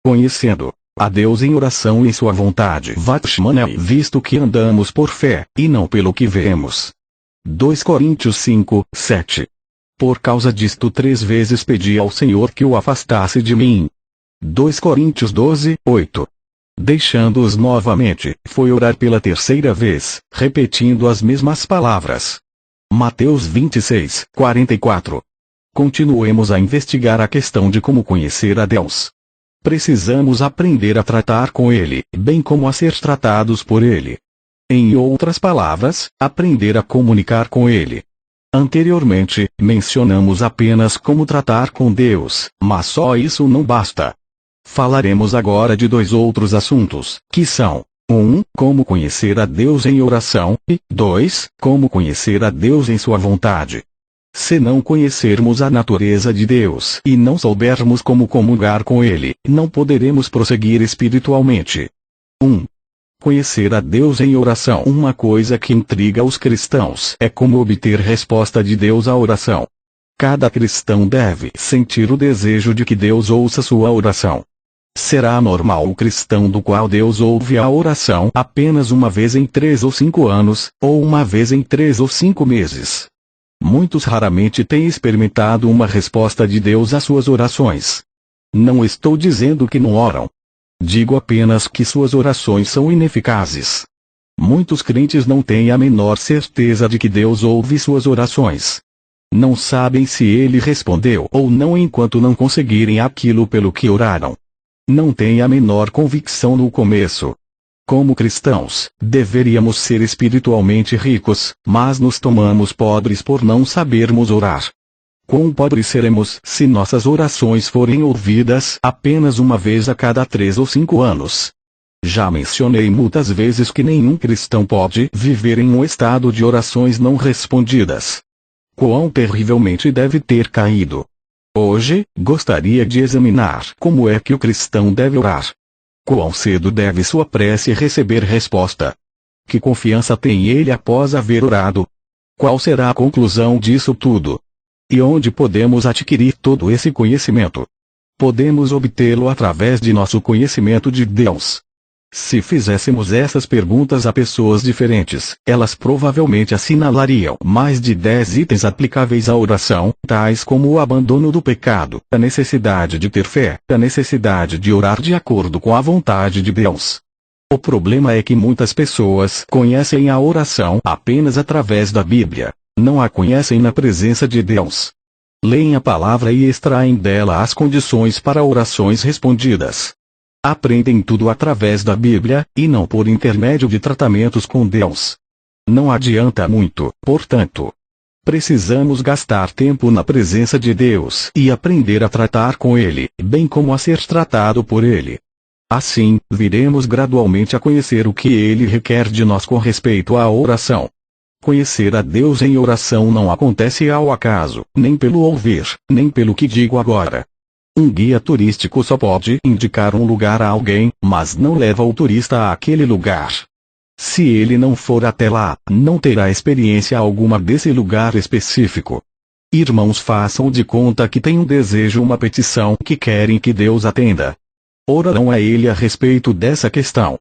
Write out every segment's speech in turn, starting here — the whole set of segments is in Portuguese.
conhecendo a Deus em oração e sua vontade. Vatshmanai, visto que andamos por fé, e não pelo que vemos. 2 Coríntios 5, 7. Por causa disto 3 vezes pedi ao Senhor que o afastasse de mim. 2 Coríntios 12, 8. Deixando-os novamente, foi orar pela 3ª vez, repetindo as mesmas palavras. Mateus 26, 44. Continuemos a investigar a questão de como conhecer a Deus. Precisamos aprender a tratar com Ele, bem como a ser tratados por Ele. Em outras palavras, aprender a comunicar com Ele. Anteriormente, mencionamos apenas como tratar com Deus, mas só isso não basta. Falaremos agora de 2 outros assuntos, que são: 1. Como conhecer a Deus em oração, e 2. Como conhecer a Deus em sua vontade. Se não conhecermos a natureza de Deus e não soubermos como comungar com Ele, não poderemos prosseguir espiritualmente. 1. Conhecer a Deus em oração. Uma coisa que intriga os cristãos é como obter resposta de Deus à oração. Cada cristão deve sentir o desejo de que Deus ouça sua oração. Será normal o cristão do qual Deus ouve a oração apenas uma vez em 3 ou 5 anos, ou uma vez em 3 ou 5 meses. Muitos raramente têm experimentado uma resposta de Deus às suas orações. Não estou dizendo que não oram. Digo apenas que suas orações são ineficazes. Muitos crentes não têm a menor certeza de que Deus ouve suas orações. Não sabem se Ele respondeu ou não enquanto não conseguirem aquilo pelo que oraram. Não têm a menor convicção no começo. Como cristãos, deveríamos ser espiritualmente ricos, mas nos tomamos pobres por não sabermos orar. Quão pobres seremos se nossas orações forem ouvidas apenas uma vez a cada 3 ou 5 anos? Já mencionei muitas vezes que nenhum cristão pode viver em um estado de orações não respondidas. Quão terrivelmente deve ter caído. Hoje, gostaria de examinar como é que o cristão deve orar. Quão cedo deve sua prece receber resposta? Que confiança tem ele após haver orado? Qual será a conclusão disso tudo? E onde podemos adquirir todo esse conhecimento? Podemos obtê-lo através de nosso conhecimento de Deus. Se fizéssemos essas perguntas a pessoas diferentes, elas provavelmente assinalariam mais de 10 itens aplicáveis à oração, tais como o abandono do pecado, a necessidade de ter fé, a necessidade de orar de acordo com a vontade de Deus. O problema é que muitas pessoas conhecem a oração apenas através da Bíblia, não a conhecem na presença de Deus. Leem a palavra e extraem dela as condições para orações respondidas. Aprendem tudo através da Bíblia, e não por intermédio de tratamentos com Deus. Não adianta muito, portanto. Precisamos gastar tempo na presença de Deus e aprender a tratar com Ele, bem como a ser tratado por Ele. Assim, viremos gradualmente a conhecer o que Ele requer de nós com respeito à oração. Conhecer a Deus em oração não acontece ao acaso, nem pelo ouvir, nem pelo que digo agora. Um guia turístico só pode indicar um lugar a alguém, mas não leva o turista àquele lugar. Se ele não for até lá, não terá experiência alguma desse lugar específico. Irmãos, façam de conta que têm um desejo, uma petição que querem que Deus atenda. Orarão a Ele a respeito dessa questão.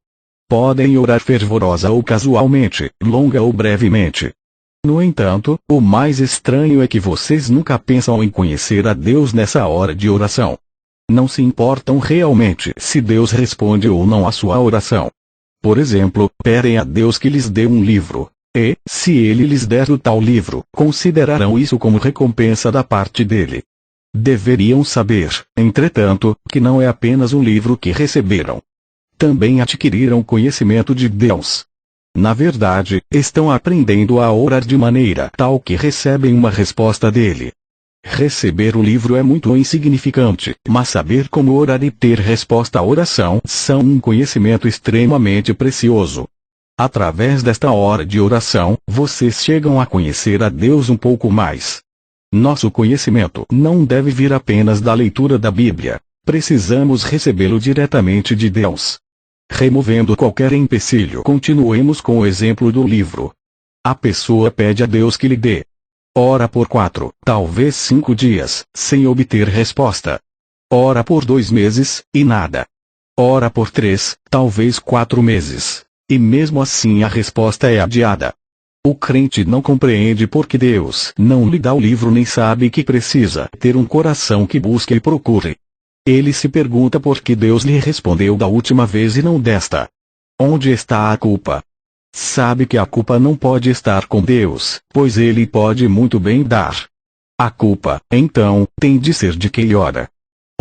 Podem orar fervorosa ou casualmente, longa ou brevemente. No entanto, o mais estranho é que vocês nunca pensam em conhecer a Deus nessa hora de oração. Não se importam realmente se Deus responde ou não à sua oração. Por exemplo, pedem a Deus que lhes dê um livro. E, se Ele lhes der o tal livro, considerarão isso como recompensa da parte dele. Deveriam saber, entretanto, que não é apenas um livro que receberam. Também adquiriram conhecimento de Deus. Na verdade, estão aprendendo a orar de maneira tal que recebem uma resposta dele. Receber o livro é muito insignificante, mas saber como orar e ter resposta à oração são um conhecimento extremamente precioso. Através desta hora de oração, vocês chegam a conhecer a Deus um pouco mais. Nosso conhecimento não deve vir apenas da leitura da Bíblia. Precisamos recebê-lo diretamente de Deus. Removendo qualquer empecilho, continuemos com o exemplo do livro. A pessoa pede a Deus que lhe dê. Ora por 4, talvez 5 dias, sem obter resposta. Ora por 2 meses, e nada. Ora por 3, talvez 4 meses. E mesmo assim a resposta é adiada. O crente não compreende porque Deus não lhe dá o livro nem sabe que precisa ter um coração que busque e procure. Ele se pergunta por que Deus lhe respondeu da última vez e não desta. Onde está a culpa? Sabe que a culpa não pode estar com Deus, pois ele pode muito bem dar. A culpa, então, tem de ser de quem ora.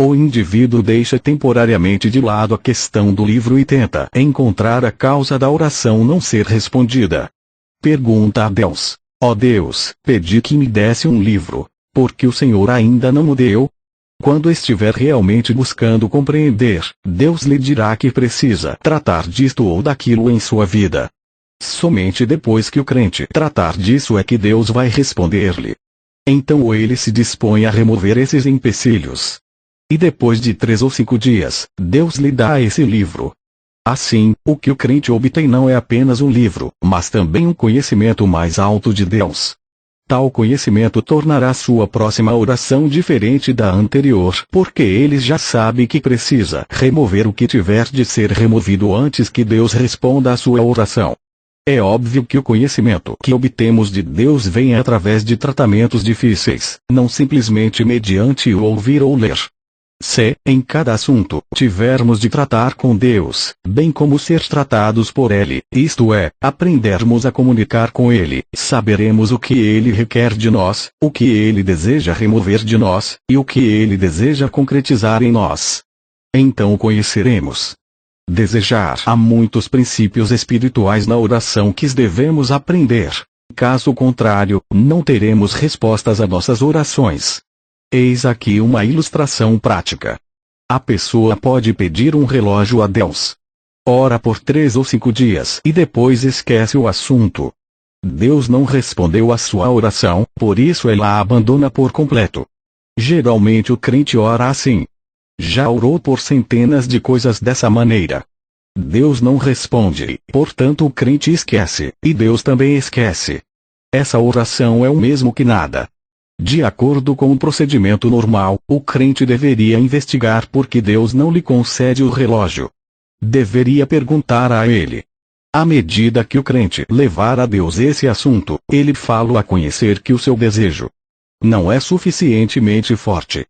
O indivíduo deixa temporariamente de lado a questão do livro e tenta encontrar a causa da oração não ser respondida. Pergunta a Deus: ó Deus, pedi que me desse um livro, porque o Senhor ainda não o deu? Quando estiver realmente buscando compreender, Deus lhe dirá que precisa tratar disto ou daquilo em sua vida. Somente depois que o crente tratar disso é que Deus vai responder-lhe. Então ele se dispõe a remover esses empecilhos. E depois de 3 ou 5 dias, Deus lhe dá esse livro. Assim, o que o crente obtém não é apenas um livro, mas também um conhecimento mais alto de Deus. Tal conhecimento tornará sua próxima oração diferente da anterior, porque ele já sabe que precisa remover o que tiver de ser removido antes que Deus responda à sua oração. É óbvio que o conhecimento que obtemos de Deus vem através de tratamentos difíceis, não simplesmente mediante o ouvir ou ler. Se, em cada assunto, tivermos de tratar com Deus, bem como ser tratados por Ele, isto é, aprendermos a comunicar com Ele, saberemos o que Ele requer de nós, o que Ele deseja remover de nós, e o que Ele deseja concretizar em nós. Então o conheceremos. Desejar há muitos princípios espirituais na oração que devemos aprender. Caso contrário, não teremos respostas a nossas orações. Eis aqui uma ilustração prática. A pessoa pode pedir um relógio a Deus. Ora por 3 ou 5 dias e depois esquece o assunto. Deus não respondeu à sua oração, por isso ela a abandona por completo. Geralmente o crente ora assim. Já orou por centenas de coisas dessa maneira. Deus não responde, portanto o crente esquece, e Deus também esquece. Essa oração é o mesmo que nada. De acordo com o procedimento normal, o crente deveria investigar por que Deus não lhe concede o relógio. Deveria perguntar a Ele. À medida que o crente levar a Deus esse assunto, ele fala a conhecer que o seu desejo não é suficientemente forte.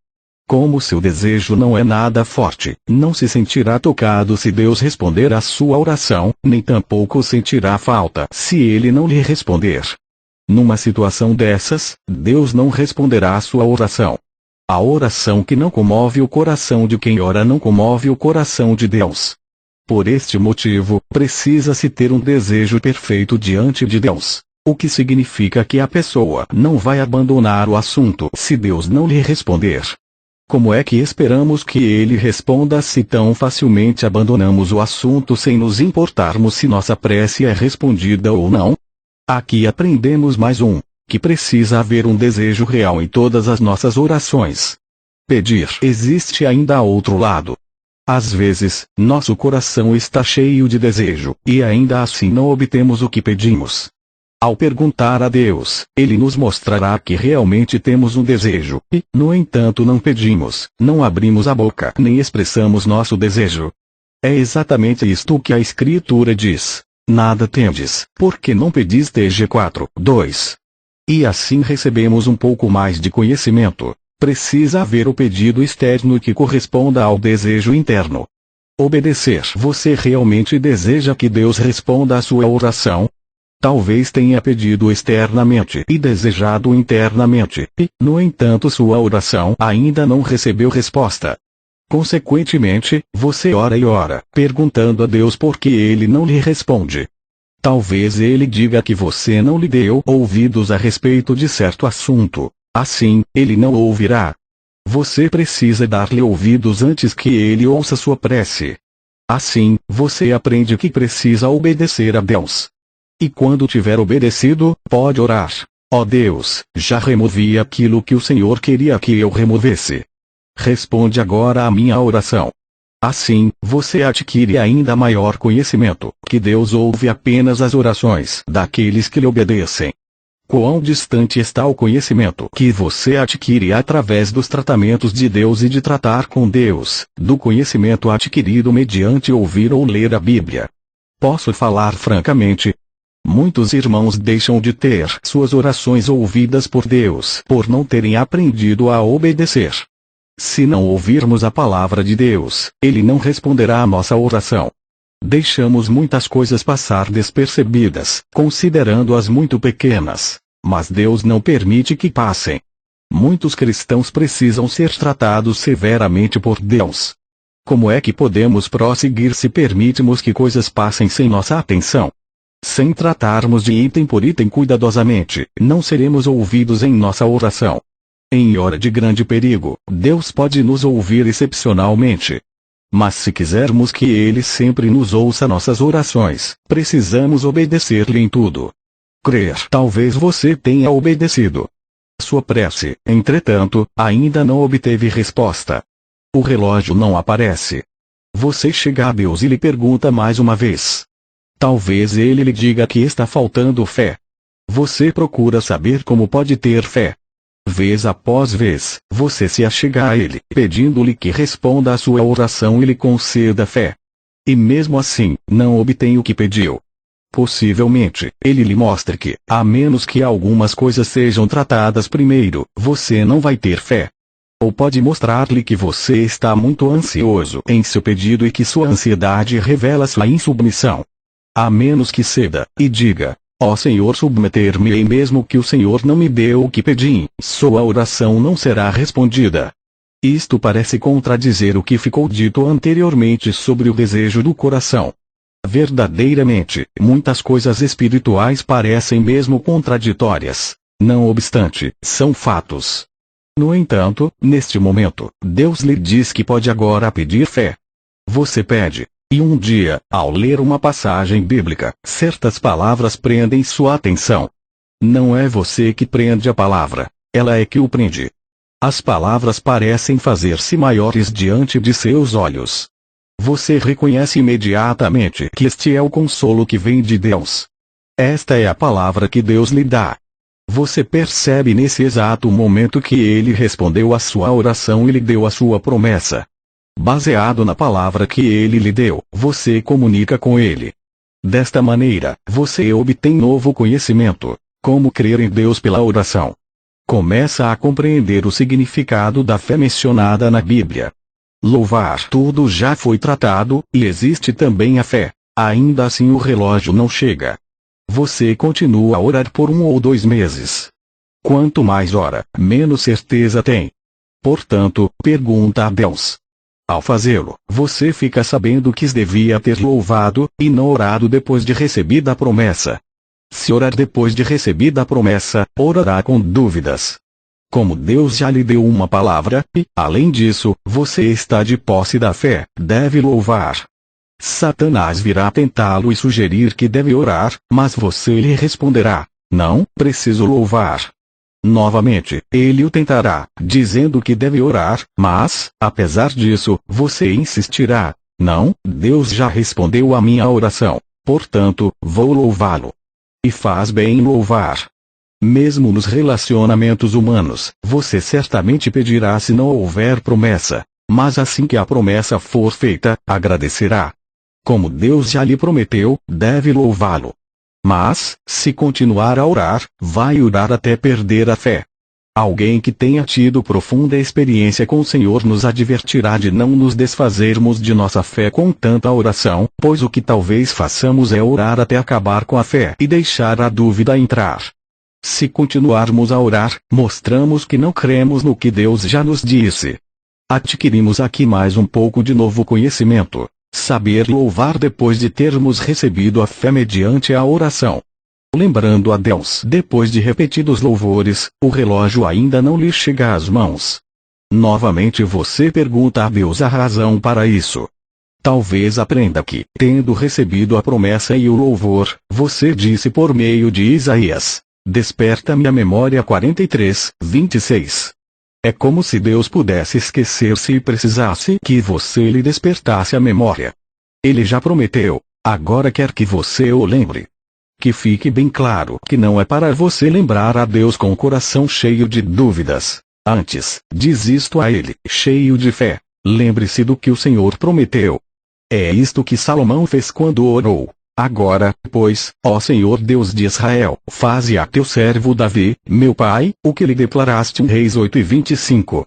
Como seu desejo não é nada forte, não se sentirá tocado se Deus responder à sua oração, nem tampouco sentirá falta se ele não lhe responder. Numa situação dessas, Deus não responderá à sua oração. A oração que não comove o coração de quem ora não comove o coração de Deus. Por este motivo, precisa-se ter um desejo perfeito diante de Deus, o que significa que a pessoa não vai abandonar o assunto se Deus não lhe responder. Como é que esperamos que Ele responda se tão facilmente abandonamos o assunto sem nos importarmos se nossa prece é respondida ou não? Aqui aprendemos mais que precisa haver um desejo real em todas as nossas orações. Pedir existe ainda outro lado. Às vezes, nosso coração está cheio de desejo, e ainda assim não obtemos o que pedimos. Ao perguntar a Deus, Ele nos mostrará que realmente temos um desejo, e, no entanto não pedimos, não abrimos a boca nem expressamos nosso desejo. É exatamente isto que a Escritura diz. Nada tendes, porque não pedis TG 4:2. E assim recebemos um pouco mais de conhecimento. Precisa haver o pedido externo que corresponda ao desejo interno. Obedecer. Você realmente deseja que Deus responda à sua oração? Talvez tenha pedido externamente e desejado internamente, e, no entanto, sua oração ainda não recebeu resposta. Consequentemente, você ora e ora, perguntando a Deus por que Ele não lhe responde. Talvez Ele diga que você não lhe deu ouvidos a respeito de certo assunto. Assim, Ele não ouvirá. Você precisa dar-lhe ouvidos antes que Ele ouça sua prece. Assim, você aprende que precisa obedecer a Deus. E quando tiver obedecido, pode orar. Ó Deus, já removi aquilo que o Senhor queria que eu removesse. Responde agora à minha oração. Assim, você adquire ainda maior conhecimento, que Deus ouve apenas as orações daqueles que lhe obedecem. Quão distante está o conhecimento que você adquire através dos tratamentos de Deus e de tratar com Deus, do conhecimento adquirido mediante ouvir ou ler a Bíblia? Posso falar francamente? Muitos irmãos deixam de ter suas orações ouvidas por Deus por não terem aprendido a obedecer. Se não ouvirmos a palavra de Deus, Ele não responderá à nossa oração. Deixamos muitas coisas passar despercebidas, considerando-as muito pequenas, mas Deus não permite que passem. Muitos cristãos precisam ser tratados severamente por Deus. Como é que podemos prosseguir se permitirmos que coisas passem sem nossa atenção? Sem tratarmos de item por item cuidadosamente, não seremos ouvidos em nossa oração. Em hora de grande perigo, Deus pode nos ouvir excepcionalmente. Mas se quisermos que Ele sempre nos ouça nossas orações, precisamos obedecer-lhe em tudo. Crer. Talvez você tenha obedecido. Sua prece, entretanto, ainda não obteve resposta. O relógio não aparece. Você chega a Deus e lhe pergunta mais uma vez. Talvez Ele lhe diga que está faltando fé. Você procura saber como pode ter fé. Vez após vez, você se achega a Ele, pedindo-lhe que responda à sua oração e lhe conceda fé. E mesmo assim, não obtém o que pediu. Possivelmente, Ele lhe mostre que, a menos que algumas coisas sejam tratadas primeiro, você não vai ter fé. Ou pode mostrar-lhe que você está muito ansioso em seu pedido e que sua ansiedade revela sua insubmissão. A menos que ceda, e diga: ó Senhor, submeter-me-ei mesmo que o Senhor não me dê o que pedi, sua oração não será respondida. Isto parece contradizer o que ficou dito anteriormente sobre o desejo do coração. Verdadeiramente, muitas coisas espirituais parecem mesmo contraditórias. Não obstante, são fatos. No entanto, neste momento, Deus lhe diz que pode agora pedir fé. Você pede. E um dia, ao ler uma passagem bíblica, certas palavras prendem sua atenção. Não é você que prende a palavra, ela é que o prende. As palavras parecem fazer-se maiores diante de seus olhos. Você reconhece imediatamente que este é o consolo que vem de Deus. Esta é a palavra que Deus lhe dá. Você percebe nesse exato momento que Ele respondeu à sua oração e lhe deu a sua promessa. Baseado na palavra que Ele lhe deu, você comunica com Ele. Desta maneira, você obtém novo conhecimento, como crer em Deus pela oração. Começa a compreender o significado da fé mencionada na Bíblia. Louvar tudo já foi tratado, e existe também a fé. Ainda assim o relógio não chega. Você continua a orar por 1 ou 2 meses. Quanto mais ora, menos certeza tem. Portanto, pergunta a Deus. Ao fazê-lo, você fica sabendo que devia ter louvado, e não orado depois de recebida a promessa. Se orar depois de recebida a promessa, orará com dúvidas. Como Deus já lhe deu uma palavra, e, além disso, você está de posse da fé, deve louvar. Satanás virá tentá-lo e sugerir que deve orar, mas você lhe responderá: não, preciso louvar. Novamente, ele o tentará, dizendo que deve orar, mas, apesar disso, você insistirá: não, Deus já respondeu a minha oração, portanto, vou louvá-lo. E faz bem em louvar. Mesmo nos relacionamentos humanos, você certamente pedirá se não houver promessa, mas assim que a promessa for feita, agradecerá. Como Deus já lhe prometeu, deve louvá-lo. Mas, se continuar a orar, vai orar até perder a fé. Alguém que tenha tido profunda experiência com o Senhor nos advertirá de não nos desfazermos de nossa fé com tanta oração, pois o que talvez façamos é orar até acabar com a fé e deixar a dúvida entrar. Se continuarmos a orar, mostramos que não cremos no que Deus já nos disse. Adquirimos aqui mais um pouco de novo conhecimento. Saber louvar depois de termos recebido a fé mediante a oração. Lembrando a Deus depois de repetidos louvores, o relógio ainda não lhe chega às mãos. Novamente você pergunta a Deus a razão para isso. Talvez aprenda que, tendo recebido a promessa e o louvor, você disse por meio de Isaías: desperta-me a memória 43:26. É como se Deus pudesse esquecer-se e precisasse que você lhe despertasse a memória. Ele já prometeu, agora quer que você o lembre. Que fique bem claro que não é para você lembrar a Deus com o coração cheio de dúvidas. Antes, diz isto a Ele, cheio de fé. Lembre-se do que o Senhor prometeu. É isto que Salomão fez quando orou. Agora, pois, ó Senhor Deus de Israel, faze a teu servo Davi, meu pai, o que lhe declaraste em Reis 8:25.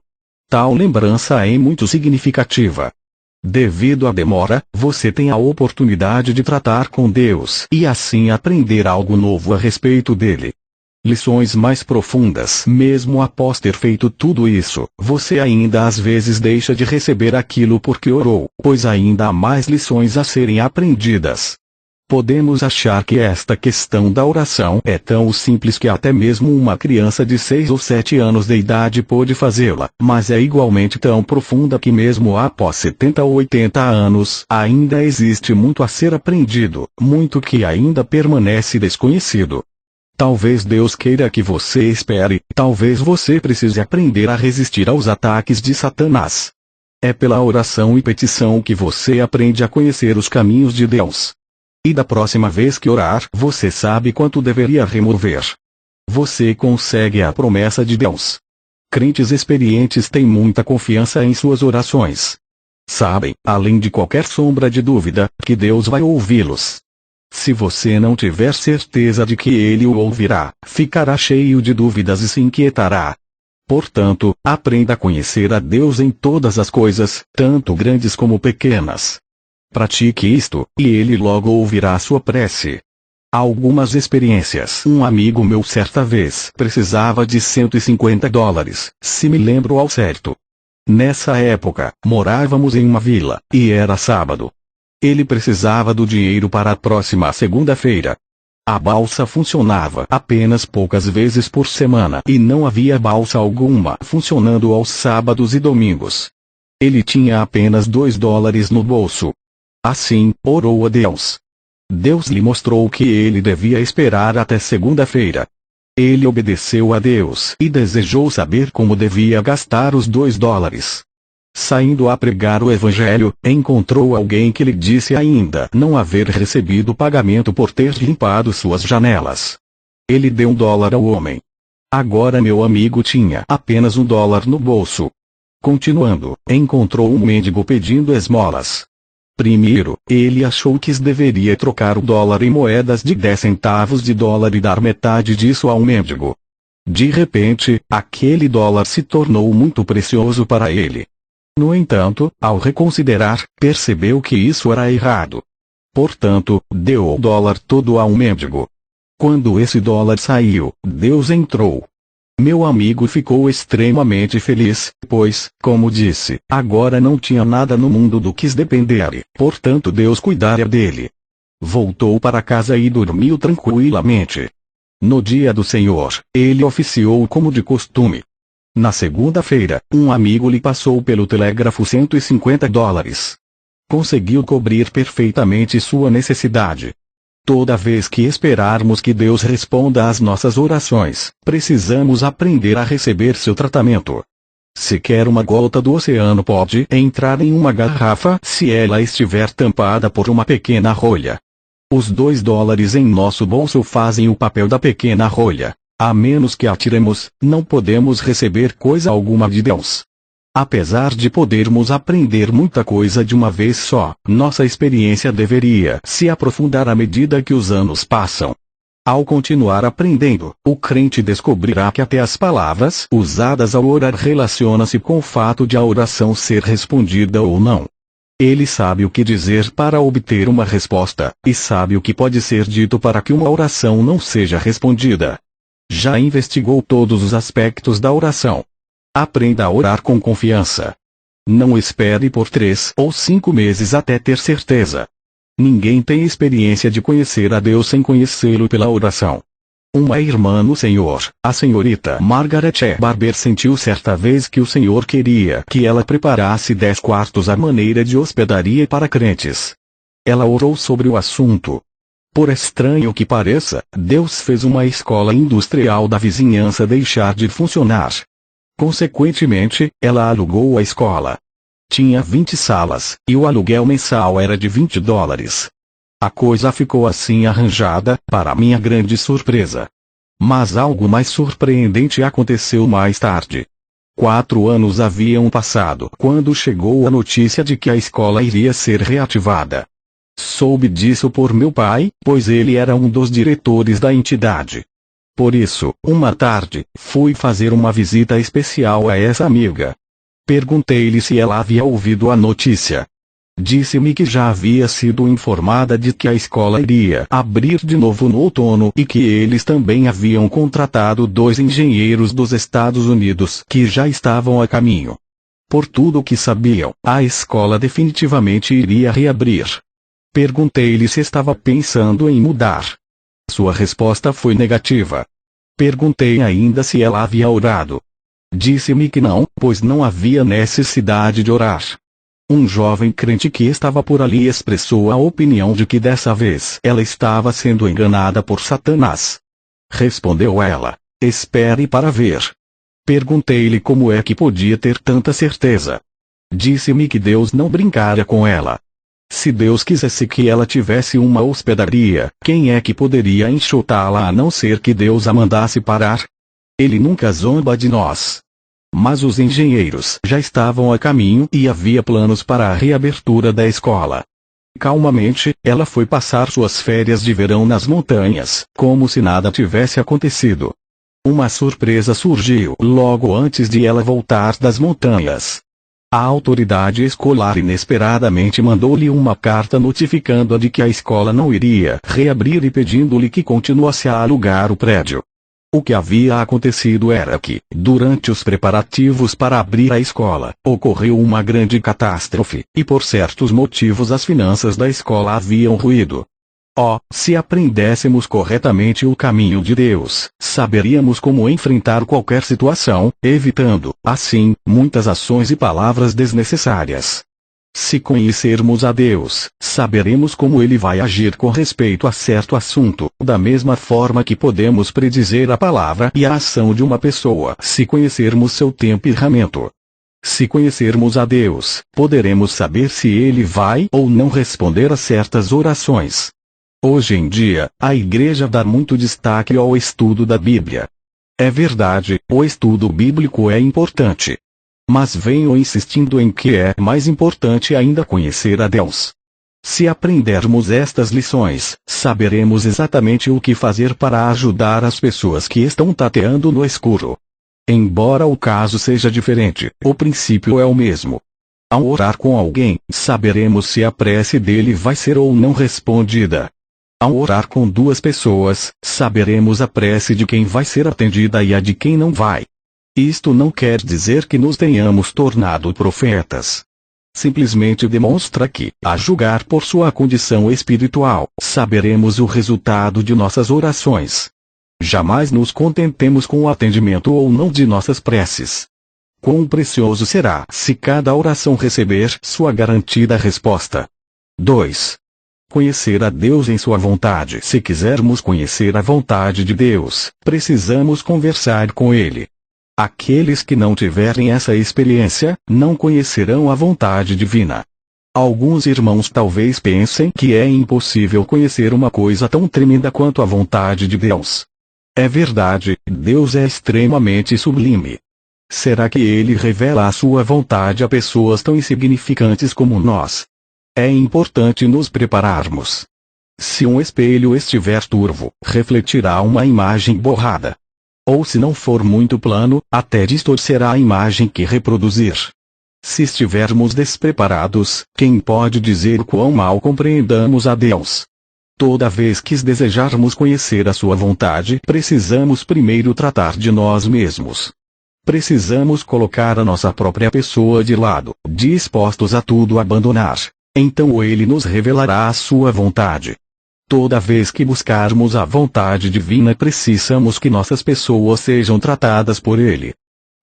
Tal lembrança é muito significativa. Devido à demora, você tem a oportunidade de tratar com Deus e assim aprender algo novo a respeito dele. Lições mais profundas. Mesmo após ter feito tudo isso, você ainda às vezes deixa de receber aquilo porque orou, pois ainda há mais lições a serem aprendidas. Podemos achar que esta questão da oração é tão simples que até mesmo uma criança de 6 ou 7 anos de idade pode fazê-la, mas é igualmente tão profunda que mesmo após 70 ou 80 anos, ainda existe muito a ser aprendido, muito que ainda permanece desconhecido. Talvez Deus queira que você espere, talvez você precise aprender a resistir aos ataques de Satanás. É pela oração e petição que você aprende a conhecer os caminhos de Deus. E da próxima vez que orar, você sabe quanto deveria remover. Você consegue a promessa de Deus. Crentes experientes têm muita confiança em suas orações. Sabem, além de qualquer sombra de dúvida, que Deus vai ouvi-los. Se você não tiver certeza de que Ele o ouvirá, ficará cheio de dúvidas e se inquietará. Portanto, aprenda a conhecer a Deus em todas as coisas, tanto grandes como pequenas. Pratique isto, e Ele logo ouvirá a sua prece. Algumas experiências. Um amigo meu certa vez precisava de $150, se me lembro ao certo. Nessa época, morávamos em uma vila, e era sábado. Ele precisava do dinheiro para a próxima segunda-feira. A balsa funcionava apenas poucas vezes por semana e não havia balsa alguma funcionando aos sábados e domingos. Ele tinha apenas $2 no bolso. Assim, orou a Deus. Deus lhe mostrou que ele devia esperar até segunda-feira. Ele obedeceu a Deus e desejou saber como devia gastar os $2. Saindo a pregar o evangelho, encontrou alguém que lhe disse ainda não haver recebido pagamento por ter limpado suas janelas. Ele deu $1 ao homem. Agora meu amigo tinha apenas $1 no bolso. Continuando, encontrou um mendigo pedindo esmolas. Primeiro, ele achou que deveria trocar o dólar em moedas de 10 centavos de dólar e dar metade disso ao mendigo. De repente, aquele dólar se tornou muito precioso para ele. No entanto, ao reconsiderar, percebeu que isso era errado. Portanto, deu o dólar todo ao mendigo. Quando esse dólar saiu, Deus entrou. Meu amigo ficou extremamente feliz, pois, como disse, agora não tinha nada no mundo do que depender, portanto Deus cuidaria dele. Voltou para casa e dormiu tranquilamente. No dia do Senhor, ele oficiou como de costume. Na segunda-feira, um amigo lhe passou pelo telégrafo $150. Conseguiu cobrir perfeitamente sua necessidade. Toda vez que esperarmos que Deus responda às nossas orações, precisamos aprender a receber seu tratamento. Sequer uma gota do oceano pode entrar em uma garrafa se ela estiver tampada por uma pequena rolha. Os $2 em nosso bolso fazem o papel da pequena rolha. A menos que atiremos, não podemos receber coisa alguma de Deus. Apesar de podermos aprender muita coisa de uma vez só, nossa experiência deveria se aprofundar à medida que os anos passam. Ao continuar aprendendo, o crente descobrirá que até as palavras usadas ao orar relacionam-se com o fato de a oração ser respondida ou não. Ele sabe o que dizer para obter uma resposta, e sabe o que pode ser dito para que uma oração não seja respondida. Já investigou todos os aspectos da oração. Aprenda a orar com confiança. Não espere por 3 ou 5 meses até ter certeza. Ninguém tem experiência de conhecer a Deus sem conhecê-lo pela oração. Uma irmã no Senhor, a senhorita Margaret Barber, sentiu certa vez que o Senhor queria que ela preparasse 10 quartos à maneira de hospedaria para crentes. Ela orou sobre o assunto. Por estranho que pareça, Deus fez uma escola industrial da vizinhança deixar de funcionar. Consequentemente, ela alugou a escola. Tinha 20 salas, e o aluguel mensal era de $20. A coisa ficou assim arranjada, para minha grande surpresa. Mas algo mais surpreendente aconteceu mais tarde. 4 anos haviam passado quando chegou a notícia de que a escola iria ser reativada. Soube disso por meu pai, pois ele era um dos diretores da entidade. Por isso, uma tarde, fui fazer uma visita especial a essa amiga. Perguntei-lhe se ela havia ouvido a notícia. Disse-me que já havia sido informada de que a escola iria abrir de novo no outono e que eles também haviam contratado 2 engenheiros dos Estados Unidos que já estavam a caminho. Por tudo o que sabiam, a escola definitivamente iria reabrir. Perguntei-lhe se estava pensando em mudar. Sua resposta foi negativa. Perguntei ainda se ela havia orado. Disse-me que não, pois não havia necessidade de orar. Um jovem crente que estava por ali expressou a opinião de que dessa vez ela estava sendo enganada por Satanás. Respondeu ela: espere para ver. Perguntei-lhe como é que podia ter tanta certeza. Disse-me que Deus não brincara com ela. Se Deus quisesse que ela tivesse uma hospedaria, quem é que poderia enxotá-la a não ser que Deus a mandasse parar? Ele nunca zomba de nós. Mas os engenheiros já estavam a caminho e havia planos para a reabertura da escola. Calmamente, ela foi passar suas férias de verão nas montanhas, como se nada tivesse acontecido. Uma surpresa surgiu logo antes de ela voltar das montanhas. A autoridade escolar inesperadamente mandou-lhe uma carta notificando-a de que a escola não iria reabrir e pedindo-lhe que continuasse a alugar o prédio. O que havia acontecido era que, durante os preparativos para abrir a escola, ocorreu uma grande catástrofe, e por certos motivos as finanças da escola haviam ruído. Se aprendêssemos corretamente o caminho de Deus, saberíamos como enfrentar qualquer situação, evitando, assim, muitas ações e palavras desnecessárias. Se conhecermos a Deus, saberemos como Ele vai agir com respeito a certo assunto, da mesma forma que podemos predizer a palavra e a ação de uma pessoa se conhecermos seu temperamento. Se conhecermos a Deus, poderemos saber se Ele vai ou não responder a certas orações. Hoje em dia, a igreja dá muito destaque ao estudo da Bíblia. É verdade, o estudo bíblico é importante. Mas venho insistindo em que é mais importante ainda conhecer a Deus. Se aprendermos estas lições, saberemos exatamente o que fazer para ajudar as pessoas que estão tateando no escuro. Embora o caso seja diferente, o princípio é o mesmo. Ao orar com alguém, saberemos se a prece dele vai ser ou não respondida. Ao orar com 2 pessoas, saberemos a prece de quem vai ser atendida e a de quem não vai. Isto não quer dizer que nos tenhamos tornado profetas. Simplesmente demonstra que, a julgar por sua condição espiritual, saberemos o resultado de nossas orações. Jamais nos contentemos com o atendimento ou não de nossas preces. Quão precioso será se cada oração receber sua garantida resposta. 2. Conhecer a Deus em sua vontade. Se quisermos conhecer a vontade de Deus, precisamos conversar com Ele. Aqueles que não tiverem essa experiência, não conhecerão a vontade divina. Alguns irmãos talvez pensem que é impossível conhecer uma coisa tão tremenda quanto a vontade de Deus. É verdade, Deus é extremamente sublime. Será que Ele revela a sua vontade a pessoas tão insignificantes como nós? É importante nos prepararmos. Se um espelho estiver turvo, refletirá uma imagem borrada. Ou se não for muito plano, até distorcerá a imagem que reproduzir. Se estivermos despreparados, quem pode dizer quão mal compreendamos a Deus? Toda vez que desejarmos conhecer a sua vontade, precisamos primeiro tratar de nós mesmos. Precisamos colocar a nossa própria pessoa de lado, dispostos a tudo abandonar. Então Ele nos revelará a sua vontade. Toda vez que buscarmos a vontade divina, precisamos que nossas pessoas sejam tratadas por Ele.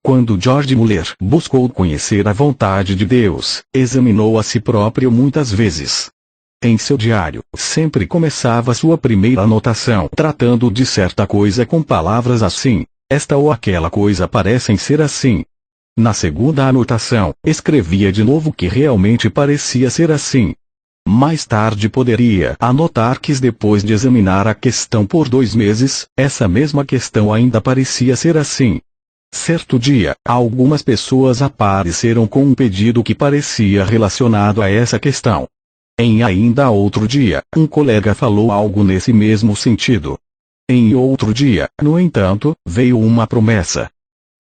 Quando George Muller buscou conhecer a vontade de Deus, examinou a si próprio muitas vezes. Em seu diário, sempre começava sua primeira anotação tratando de certa coisa com palavras assim: esta ou aquela coisa parecem ser assim. Na segunda anotação, escrevia de novo que realmente parecia ser assim. Mais tarde poderia anotar que depois de examinar a questão por 2 meses, essa mesma questão ainda parecia ser assim. Certo dia, algumas pessoas apareceram com um pedido que parecia relacionado a essa questão. Em ainda outro dia, um colega falou algo nesse mesmo sentido. Em outro dia, no entanto, veio uma promessa.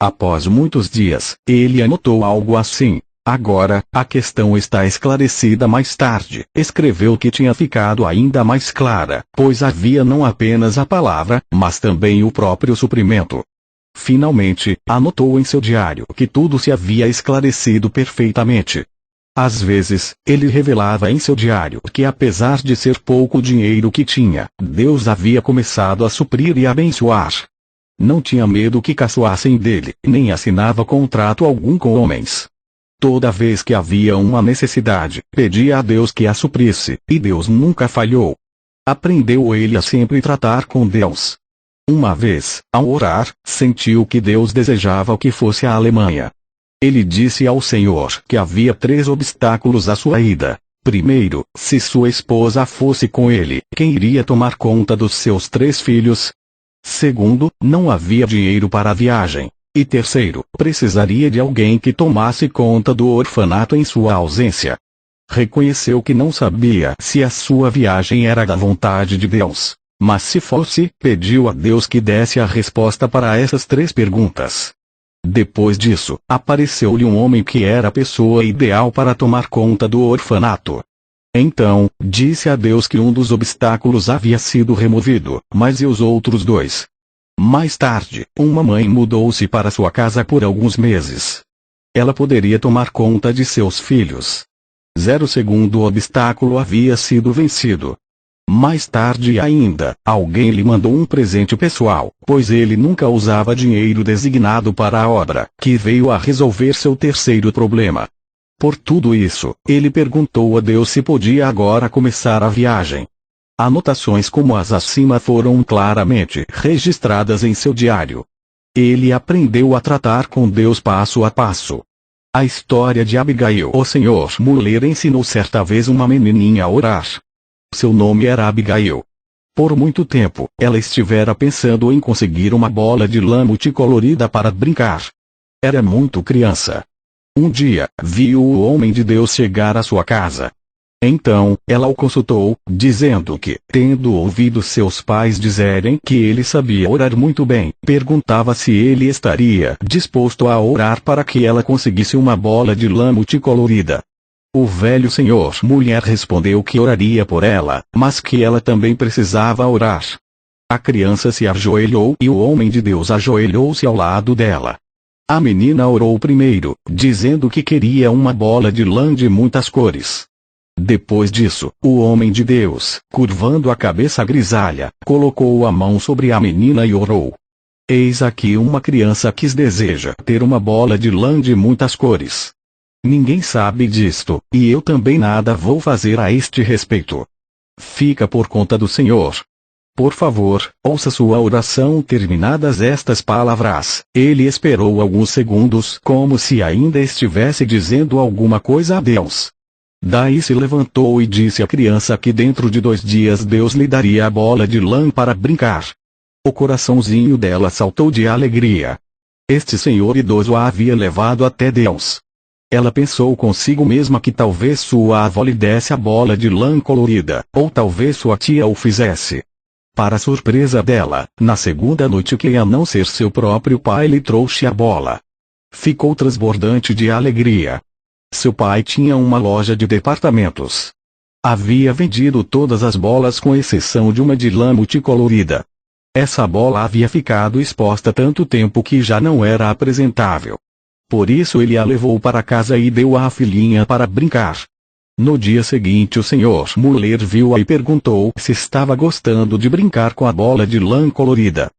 Após muitos dias, ele anotou algo assim. Agora, a questão está esclarecida. Mais tarde, escreveu que tinha ficado ainda mais clara, pois havia não apenas a palavra, mas também o próprio suprimento. Finalmente, anotou em seu diário que tudo se havia esclarecido perfeitamente. Às vezes, ele revelava em seu diário que apesar de ser pouco dinheiro que tinha, Deus havia começado a suprir e abençoar. Não tinha medo que caçoassem dele, nem assinava contrato algum com homens. Toda vez que havia uma necessidade, pedia a Deus que a suprisse, e Deus nunca falhou. Aprendeu ele a sempre tratar com Deus. Uma vez, ao orar, sentiu que Deus desejava que fosse à Alemanha. Ele disse ao Senhor que havia 3 obstáculos à sua ida. Primeiro, se sua esposa fosse com ele, quem iria tomar conta dos seus 3 filhos? Segundo, não havia dinheiro para a viagem. E terceiro, precisaria de alguém que tomasse conta do orfanato em sua ausência. Reconheceu que não sabia se a sua viagem era da vontade de Deus, mas se fosse, pediu a Deus que desse a resposta para essas 3 perguntas. Depois disso, apareceu-lhe um homem que era a pessoa ideal para tomar conta do orfanato. Então, disse a Deus que um dos obstáculos havia sido removido, mas e os outros 2? Mais tarde, uma mãe mudou-se para sua casa por alguns meses. Ela poderia tomar conta de seus filhos. 02º obstáculo havia sido vencido. Mais tarde ainda, alguém lhe mandou um presente pessoal, pois ele nunca usava dinheiro designado para a obra, que veio a resolver seu terceiro problema. Por tudo isso, ele perguntou a Deus se podia agora começar a viagem. Anotações como as acima foram claramente registradas em seu diário. Ele aprendeu a tratar com Deus passo a passo. A história de Abigail. O Sr. Muller ensinou certa vez uma menininha a orar. Seu nome era Abigail. Por muito tempo, ela estivera pensando em conseguir uma bola de lã multicolorida para brincar. Era muito criança. Um dia, viu o homem de Deus chegar à sua casa. Então, ela o consultou, dizendo que, tendo ouvido seus pais dizerem que ele sabia orar muito bem, perguntava se ele estaria disposto a orar para que ela conseguisse uma bola de lã multicolorida. O velho senhor Muller respondeu que oraria por ela, mas que ela também precisava orar. A criança se ajoelhou e o homem de Deus ajoelhou-se ao lado dela. A menina orou primeiro, dizendo que queria uma bola de lã de muitas cores. Depois disso, o homem de Deus, curvando a cabeça grisalha, colocou a mão sobre a menina e orou. Eis aqui uma criança que deseja ter uma bola de lã de muitas cores. Ninguém sabe disto, e eu também nada vou fazer a este respeito. Fica por conta do Senhor. Por favor, ouça sua oração. Terminadas estas palavras, ele esperou alguns segundos como se ainda estivesse dizendo alguma coisa a Deus. Daí se levantou e disse à criança que dentro de 2 dias Deus lhe daria a bola de lã para brincar. O coraçãozinho dela saltou de alegria. Este senhor idoso a havia levado até Deus. Ela pensou consigo mesma que talvez sua avó lhe desse a bola de lã colorida, ou talvez sua tia o fizesse. Para surpresa dela, na segunda noite que a não ser seu próprio pai lhe trouxe a bola. Ficou transbordante de alegria. Seu pai tinha uma loja de departamentos. Havia vendido todas as bolas com exceção de uma de lã multicolorida. Essa bola havia ficado exposta tanto tempo que já não era apresentável. Por isso ele a levou para casa e deu à filhinha para brincar. No dia seguinte o Sr. Muller viu-a e perguntou se estava gostando de brincar com a bola de lã colorida.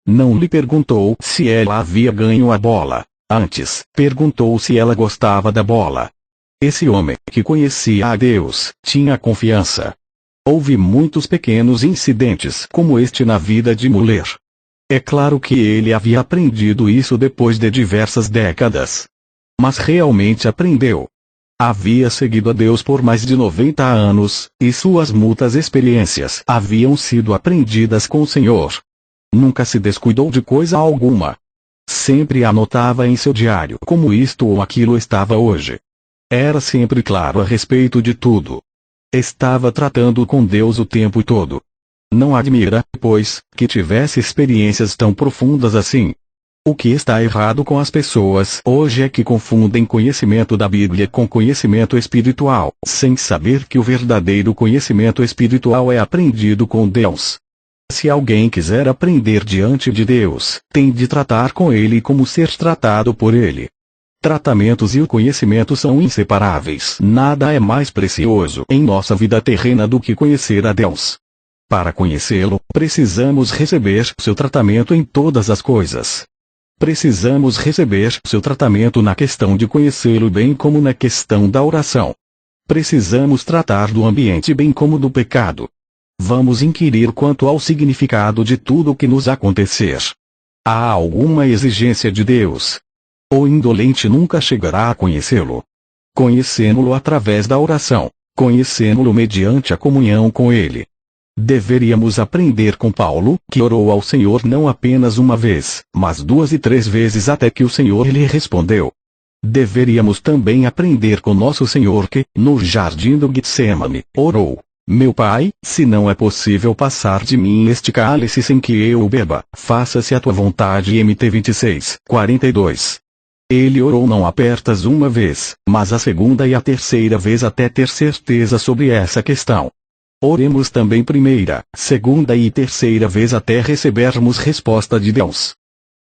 Não lhe perguntou se ela havia ganho a bola. Antes, perguntou se ela gostava da bola. Esse homem, que conhecia a Deus, tinha confiança. Houve muitos pequenos incidentes como este na vida de Muller. É claro que ele havia aprendido isso depois de diversas décadas. Mas realmente aprendeu. Havia seguido a Deus por mais de 90 anos, e suas muitas experiências haviam sido aprendidas com o Senhor. Nunca se descuidou de coisa alguma. Sempre anotava em seu diário como isto ou aquilo estava hoje. Era sempre claro a respeito de tudo. Estava tratando com Deus o tempo todo. Não admira, pois, que tivesse experiências tão profundas assim. O que está errado com as pessoas hoje é que confundem conhecimento da Bíblia com conhecimento espiritual, sem saber que o verdadeiro conhecimento espiritual é aprendido com Deus. Se alguém quiser aprender diante de Deus, tem de tratar com Ele como ser tratado por Ele. Tratamentos e o conhecimento são inseparáveis. Nada é mais precioso em nossa vida terrena do que conhecer a Deus. Para conhecê-lo, precisamos receber seu tratamento em todas as coisas. Precisamos receber seu tratamento na questão de conhecê-lo bem como na questão da oração. Precisamos tratar do ambiente bem como do pecado. Vamos inquirir quanto ao significado de tudo o que nos acontecer. Há alguma exigência de Deus? O indolente nunca chegará a conhecê-lo. Conhecemo-lo através da oração, conhecemo-lo mediante a comunhão com Ele. Deveríamos aprender com Paulo, que orou ao Senhor não apenas uma vez, mas 2 e 3 vezes até que o Senhor lhe respondeu. Deveríamos também aprender com nosso Senhor que, no jardim do Getsemane, orou: Meu Pai, se não é possível passar de mim este cálice sem que eu o beba, faça-se a tua vontade. MT 26, 42. Ele orou não apenas uma vez, mas a segunda e a terceira vez até ter certeza sobre essa questão. Oremos também primeira, segunda e terceira vez até recebermos resposta de Deus.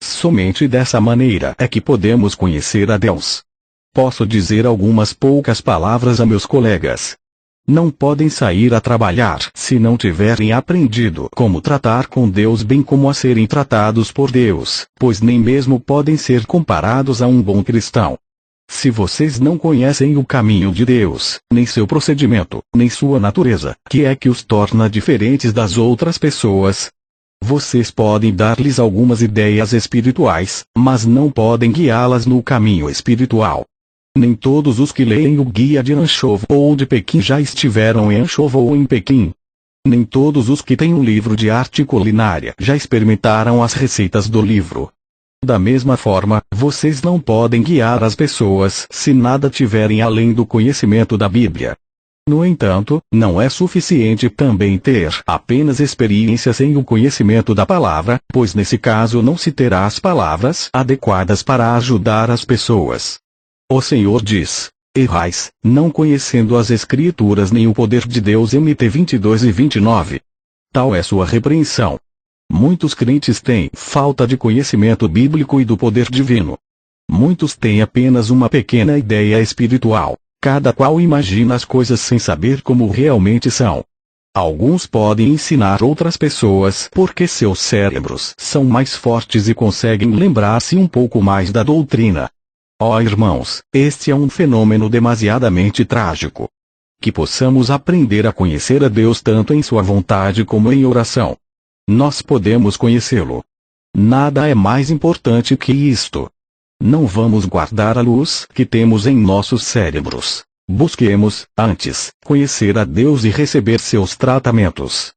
Somente dessa maneira é que podemos conhecer a Deus. Posso dizer algumas poucas palavras a meus colegas. Não podem sair a trabalhar se não tiverem aprendido como tratar com Deus bem como a serem tratados por Deus, pois nem mesmo podem ser comparados a um bom cristão. Se vocês não conhecem o caminho de Deus, nem seu procedimento, nem sua natureza, que é que os torna diferentes das outras pessoas? Vocês podem dar-lhes algumas ideias espirituais, mas não podem guiá-las no caminho espiritual. Nem todos os que leem o Guia de Anchova ou de Pequim já estiveram em Anchova ou em Pequim. Nem todos os que têm um livro de arte culinária já experimentaram as receitas do livro. Da mesma forma, vocês não podem guiar as pessoas se nada tiverem além do conhecimento da Bíblia. No entanto, não é suficiente também ter apenas experiência sem o conhecimento da palavra, pois nesse caso não se terá as palavras adequadas para ajudar as pessoas. O Senhor diz: Errais, não conhecendo as Escrituras nem o poder de Deus. MT 22 e 29. Tal é sua repreensão. Muitos crentes têm falta de conhecimento bíblico e do poder divino. Muitos têm apenas uma pequena ideia espiritual, cada qual imagina as coisas sem saber como realmente são. Alguns podem ensinar outras pessoas porque seus cérebros são mais fortes e conseguem lembrar-se um pouco mais da doutrina. Ó irmãos, este é um fenômeno demasiadamente trágico. Que possamos aprender a conhecer a Deus tanto em sua vontade como em oração. Nós podemos conhecê-lo. Nada é mais importante que isto. Não vamos guardar a luz que temos em nossos cérebros. Busquemos, antes, conhecer a Deus e receber seus tratamentos.